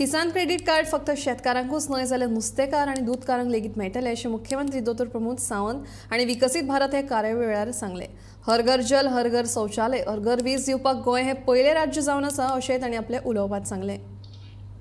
किसान credit card फक्त शेतकारांकूच न्हय जाल्यार नुस्तेकार आनी दूधकारांक लेगीत मेळटले अशें मुख्यमंत्री दोतोर प्रमोद सावंत आनी विकसित भारत हे कार्यावळीवेळार सांगले। हर घर जल, हर घर शौचालय, हर घर वीज दिवपाक गोंय हे पयले राज्य जावन आसा अशें तांणी आपल्या उलोवपांत सांगले।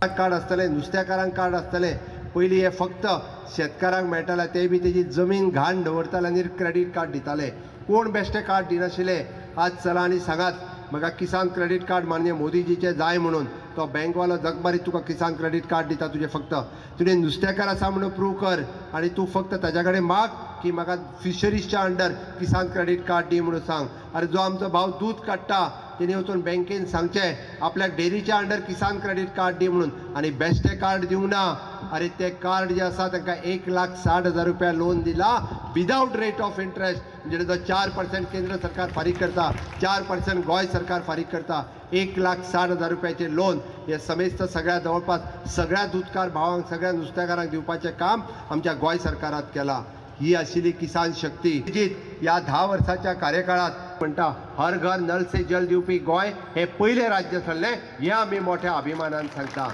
कार्ड आसतले, नुस्तेकारांक कार्ड आसतले, पयलीं हे फक्त शेतकारांक मेळटाले, ते बी तेजी जमीन घाण दवरताले आनी क्रेडिट कार्ड दिताले। कोण बेश्टे कार्ड दिनाशिल्ले। आज चला आनी सांगात म्हाका किसान क्रेडिट कार्ड मान्य मोदीजीचे जाय म्हणून तो बँकवालो जगभरात तुका किसान क्रेडिट कार्ड दिता। तुझे फक्त तुवें नुस्तेकार आसा म्हणून प्रूव कर आनी तूं फक्त ताच्या कडेन माग की म्हाका फिशरीजच्या अंडर किसान क्रेडिट कार्ड दी म्हणून सांग। अरे जो आमचो भाव दूध काडटा तेणी वचून बँकेन सांगचें आपल्याक डेरीच्या अंडर किसान क्रेडिट कार्ड दी म्हणून, आनी बेश्टे कार्ड दिवंक ना। अरे ते कार्ड जे आसा तांकां 1,60,000 रुपया लोन दिला विदाउट रेट ऑफ इंटरेस्ट, म्हणजे जो 4% केंद्र सरकार फारीक करता, 4% गोंय सरकार फारीक करता। 1,60,000 रुपयाचे लोन हे समेस्त सगळ्या जवळपास सगळ्या दूधकार भावांक, सगळ्या नुस्तेकारांक दिवपाचें काम आमच्या गोंय सरकारात केला। ही आशिल्ली किसान शक्ती। या 10 वर्साच्या कार्यकाळात म्हणटा हर घर नल से जल दिवपी गोंय हे पयले राज्य ठरलें, हे आमी मोठ्या अभिमानान सांगता।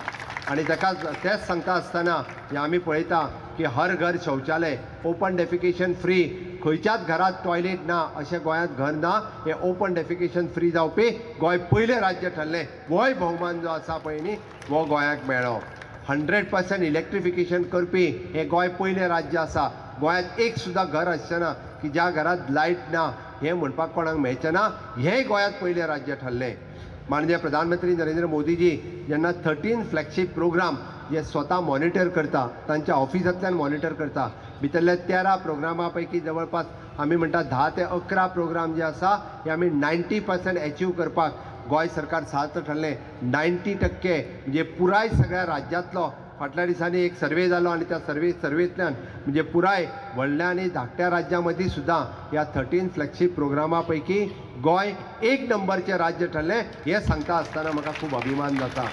आणि तेच सांगता आसतना आमी पळयता की हर घर शौचालय, ओपन डेफिकेशन फ्री, खंयच्याच घरात टॉयलेट ना अशें गोंयांत घर ना, हे ओपन डेफिकेशन फ्री जावपी गोंय पयले राज्य ठरलें। गोंय भोवमान जो आसा पळय न्ही वो गोंयाक मेळ्ळो। 100% इलेक्ट्रिफिकेशन करपी हे गोंय पयले राज्य आसा। गोंयांत एक सुद्धा घर आसचेना की ज्या घरात लायट ना हे म्हणपाक कोणाक मेळचें ना, हें गोंयांत पयलें राज्य ठरलें। माननीय प्रधानमंत्री नरेंद्र मोदीजी जेन्ना 13 फ्लॅगशीप प्रोग्राम जे स्वता मॉनिटर करता, तांच्या ऑफिसांतल्यान मॉनिटर करता, भितरल्या 13 प्रोग्रामा पैकी जवळपास आमी म्हणटा 10 ते 11 प्रोग्राम जे आसा हे आमी 90% अचीव करपाक गोंय सरकार सार्थ ठरलें। 90% म्हणजे पुराय सगळ्या राज्यांतलो। फाटल्या दिसांनी एक सर्वे जालो आनी त्या सर्वेंतल्यान म्हणजे पुराय व्हडल्या आनी धाकट्या राज्यां मदीं सुद्दां ह्या 13 फ्लॅगशीप प्रोग्रामा पैकी गोंय 1 नंबरचें राज्य ठरलें। हें सांगता आसतना म्हाका खूब अभिमान जाता।